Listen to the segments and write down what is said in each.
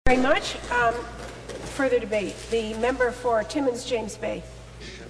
Very much. Further debate. The member for Timmins-James Bay.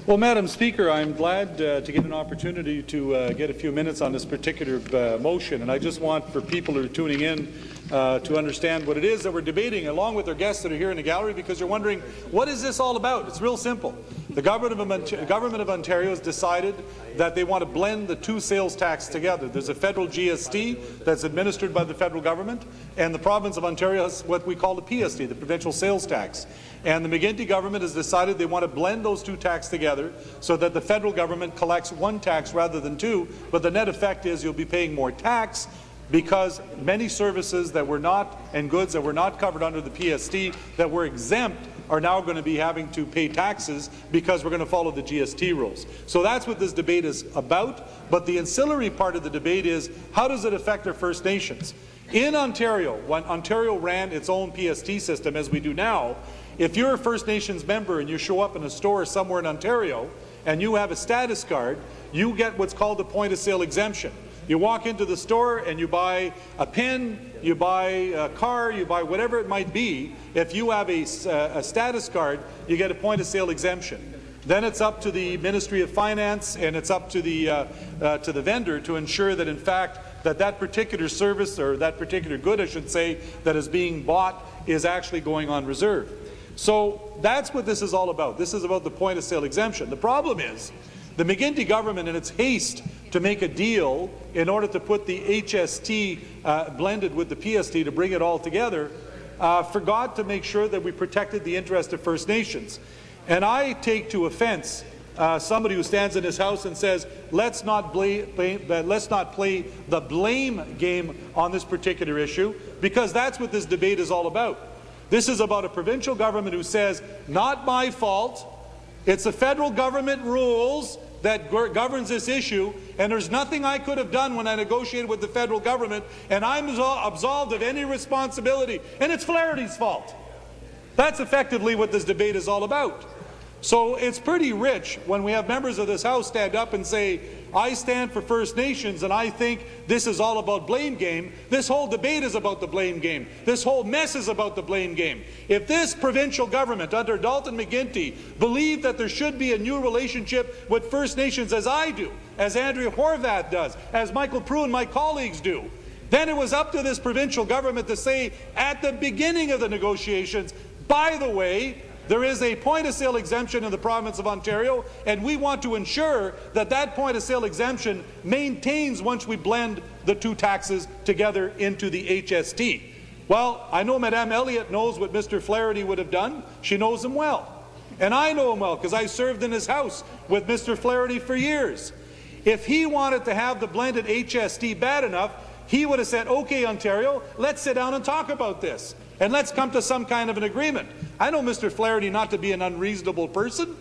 Well, Madam Speaker, I'm glad to get an opportunity to get a few minutes on this particular motion, and I just want for people who are tuning in to understand what it is that we're debating, along with our guests that are here in the gallery, because you're wondering, what is this all about? It's real simple. The Government of Ontario has decided that they want to blend the two sales tax together. There's a federal GST that's administered by the federal government, and the province of Ontario has what we call the PST, the provincial sales tax. And the McGuinty government has decided they want to blend those two taxes together so that the federal government collects one tax rather than two, but the net effect is you'll be paying more tax because many services that were not, and goods that were not covered under the PST that were exempt are now going to be having to pay taxes because we're going to follow the GST rules. So that's what this debate is about, but the ancillary part of the debate is, how does it affect our First Nations? In Ontario, when Ontario ran its own PST system, as we do now, if you're a First Nations member and you show up in a store somewhere in Ontario and you have a status card, you get what's called a point-of-sale exemption. You walk into the store and you buy a pen, you buy a car, you buy whatever it might be. If you have a status card, you get a point-of-sale exemption. Then it's up to the Ministry of Finance and it's up to the vendor to ensure that, in fact, that particular service, or that particular good, I should say, that is being bought is actually going on reserve. So that's what this is all about. This is about the point-of-sale exemption. The problem is the McGuinty government, in its haste to make a deal in order to put the HST blended with the PST to bring it all together, forgot to make sure that we protected the interest of First Nations. And I take to offense somebody who stands in his house and says, let's not play the blame game on this particular issue, because that's what this debate is all about. This is about a provincial government who says, not my fault, it's the federal government rules that governs this issue, and there's nothing I could have done when I negotiated with the federal government, and I'm absolved of any responsibility, and it's Flaherty's fault. That's effectively what this debate is all about. So it's pretty rich when we have members of this House stand up and say, I stand for First Nations and I think this is all about blame game. This whole debate is about the blame game. This whole mess is about the blame game. If this provincial government under Dalton McGuinty believed that there should be a new relationship with First Nations, as I do, as Andrea Horvath does, as Michael Prue and my colleagues do, then it was up to this provincial government to say at the beginning of the negotiations, by the way, there is a point-of-sale exemption in the province of Ontario, and we want to ensure that that point-of-sale exemption maintains once we blend the two taxes together into the HST. Well, I know Madame Elliott knows what Mr. Flaherty would have done. She knows him well. And I know him well because I served in his house with Mr. Flaherty for years. If he wanted to have the blended HST bad enough, he would have said, okay, Ontario, let's sit down and talk about this. And let's come to some kind of an agreement. I know Mr. Flaherty not to be an unreasonable person,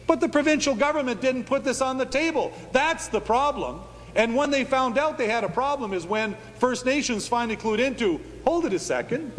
but the provincial government didn't put this on the table. That's the problem. And when they found out they had a problem is when First Nations finally clued into, hold it a second,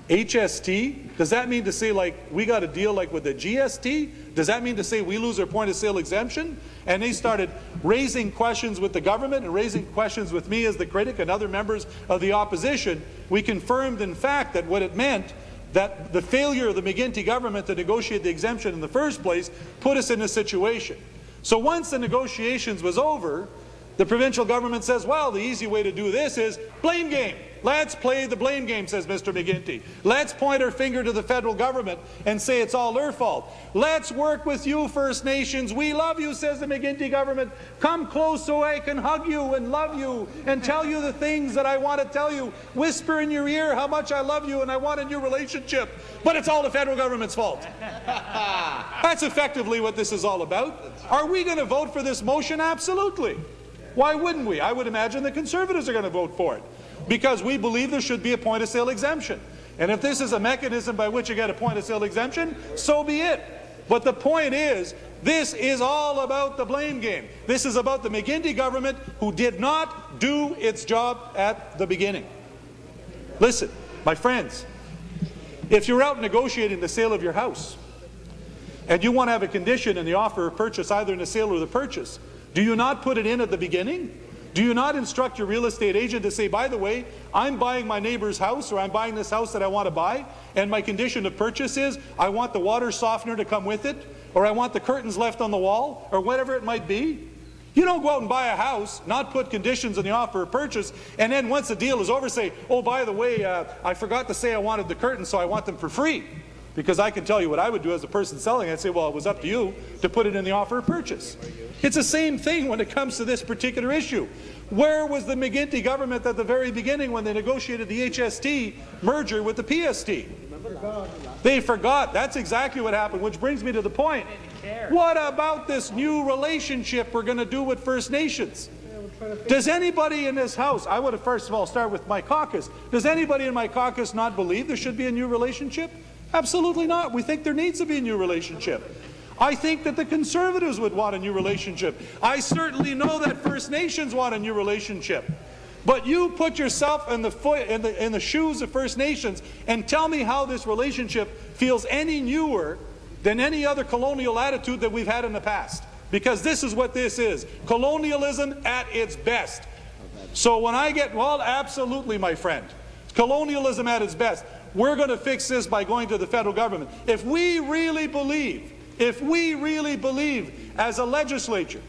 HST, does that mean to say like we got a deal like with the GST? Does that mean to say we lose our point-of-sale exemption? And they started raising questions with the government and raising questions with me as the critic and other members of the opposition. We confirmed, in fact, that what it meant, that the failure of the McGuinty government to negotiate the exemption in the first place put us in this situation. So once the negotiations was over, the provincial government says, well, the easy way to do this is blame game. Let's play the blame game, says Mr. McGuinty. Let's point our finger to the federal government and say it's all their fault. Let's work with you, First Nations. We love you, says the McGuinty government. Come close so I can hug you and love you and tell you the things that I want to tell you. Whisper in your ear how much I love you and I want a new relationship. But it's all the federal government's fault. That's effectively what this is all about. Are we going to vote for this motion? Absolutely. Why wouldn't we? I would imagine the Conservatives are going to vote for it, because we believe there should be a point-of-sale exemption. And if this is a mechanism by which you get a point-of-sale exemption, so be it. But the point is, this is all about the blame game. This is about the McGuinty government who did not do its job at the beginning. Listen, my friends, if you're out negotiating the sale of your house and you want to have a condition in the offer of purchase, either in the sale or the purchase, do you not put it in at the beginning? Do you not instruct your real estate agent to say, by the way, I'm buying my neighbor's house, or I'm buying this house that I want to buy, and my condition of purchase is I want the water softener to come with it, or I want the curtains left on the wall, or whatever it might be? You don't go out and buy a house, not put conditions in the offer of purchase, and then once the deal is over say, oh, by the way, I forgot to say I wanted the curtains, so I want them for free. Because I can tell you what I would do as a person selling it. I'd say, well, it was up to you to put it in the offer of purchase. It's the same thing when it comes to this particular issue. Where was the McGuinty government at the very beginning when they negotiated the HST merger with the PST? They forgot. That's exactly what happened, which brings me to the point. What about this new relationship we're going to do with First Nations? Does anybody in this House, I would first of all start with my caucus, does anybody in my caucus not believe there should be a new relationship? Absolutely not. We think there needs to be a new relationship. I think that the Conservatives would want a new relationship. I certainly know that First Nations want a new relationship. But you put yourself in the shoes of First Nations and tell me how this relationship feels any newer than any other colonial attitude that we've had in the past. Because this is what this is. Colonialism at its best. So when I get, well, absolutely, my friend. Colonialism at its best. We're going to fix this by going to the federal government. If we really believe as a legislature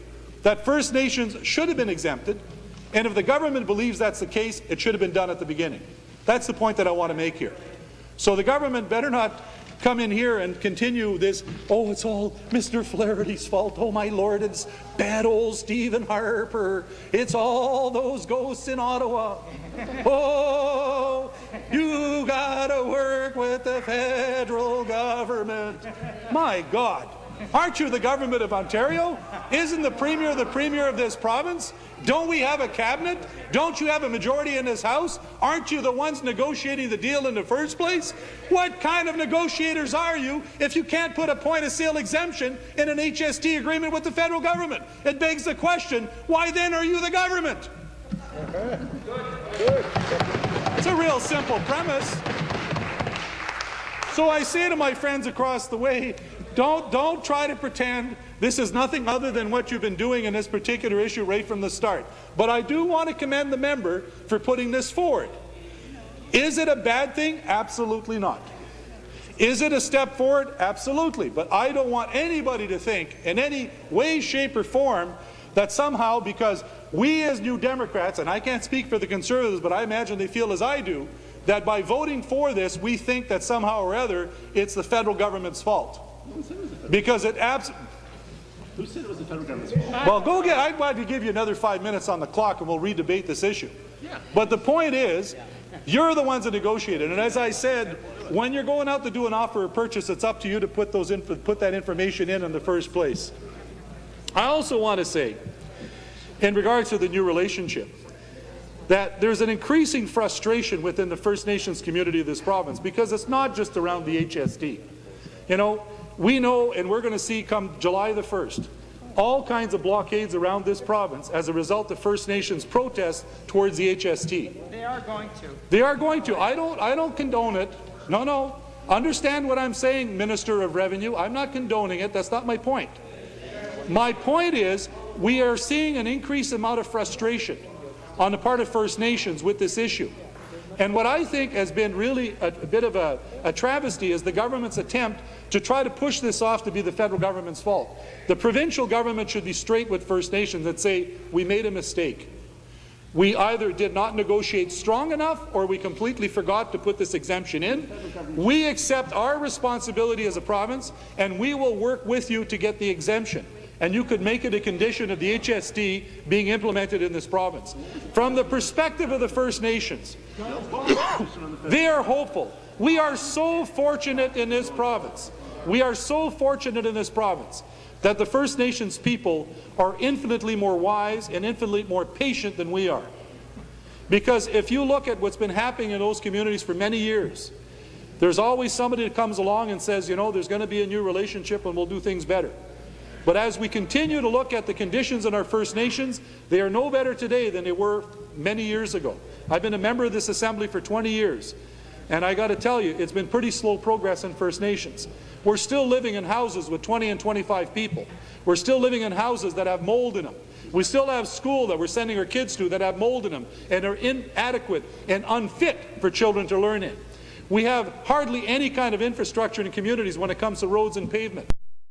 that First Nations should have been exempted, and if the government believes that's the case, it should have been done at the beginning. That's the point that I want to make here. So the government better not come in here and continue this, oh, it's all Mr. Flaherty's fault, oh my Lord, it's bad old Stephen Harper, it's all those ghosts in Ottawa. Oh, you gotta work with the federal government. My God, aren't you the government of Ontario? Isn't the premier of this province? Don't we have a cabinet? Don't you have a majority in this House? Aren't you the ones negotiating the deal in the first place? What kind of negotiators are you if you can't put a point-of-sale exemption in an HST agreement with the federal government? It begs the question, why then are you the government? It's a real simple premise. So I say to my friends across the way, don't try to pretend this is nothing other than what you've been doing in this particular issue right from the start. But I do want to commend the member for putting this forward. Is it a bad thing? Absolutely not. Is it a step forward? Absolutely. But I don't want anybody to think in any way, shape, or form that somehow, because we as New Democrats, and I can't speak for the Conservatives, but I imagine they feel as I do, that by voting for this, we think that somehow or other it's the federal government's fault. Because it absolutely... Who said it was the federal government's fault? Well, go get. I'd like to give you another 5 minutes on the clock, and we'll redebate this issue. Yeah. But the point is, you're the ones that negotiated, and as I said, when you're going out to do an offer of purchase, it's up to you to put that information in the first place. I also want to say, in regards to the new relationship, that there's an increasing frustration within the First Nations community of this province, because it's not just around the HST. You know, we know, and we're going to see come July the 1st, all kinds of blockades around this province as a result of First Nations protests towards the HST. They are going to. They are going to. I don't condone it. No. Understand what I'm saying, Minister of Revenue. I'm not condoning it. That's not my point. My point is, we are seeing an increased amount of frustration on the part of First Nations with this issue. And what I think has been really a bit of a travesty is the government's attempt to try to push this off to be the federal government's fault. The provincial government should be straight with First Nations and say, we made a mistake. We either did not negotiate strong enough or we completely forgot to put this exemption in. We accept our responsibility as a province and we will work with you to get the exemption. And you could make it a condition of the HST being implemented in this province. From the perspective of the First Nations, they are hopeful. We are so fortunate in this province. We are so fortunate in this province that the First Nations people are infinitely more wise and infinitely more patient than we are. Because if you look at what's been happening in those communities for many years, there's always somebody that comes along and says, you know, there's going to be a new relationship and we'll do things better. But as we continue to look at the conditions in our First Nations, they are no better today than they were many years ago. I've been a member of this Assembly for 20 years, and I got to tell you, it's been pretty slow progress in First Nations. We're still living in houses with 20 and 25 people. We're still living in houses that have mold in them. We still have school that we're sending our kids to that have mold in them and are inadequate and unfit for children to learn in. We have hardly any kind of infrastructure in communities when it comes to roads and pavement.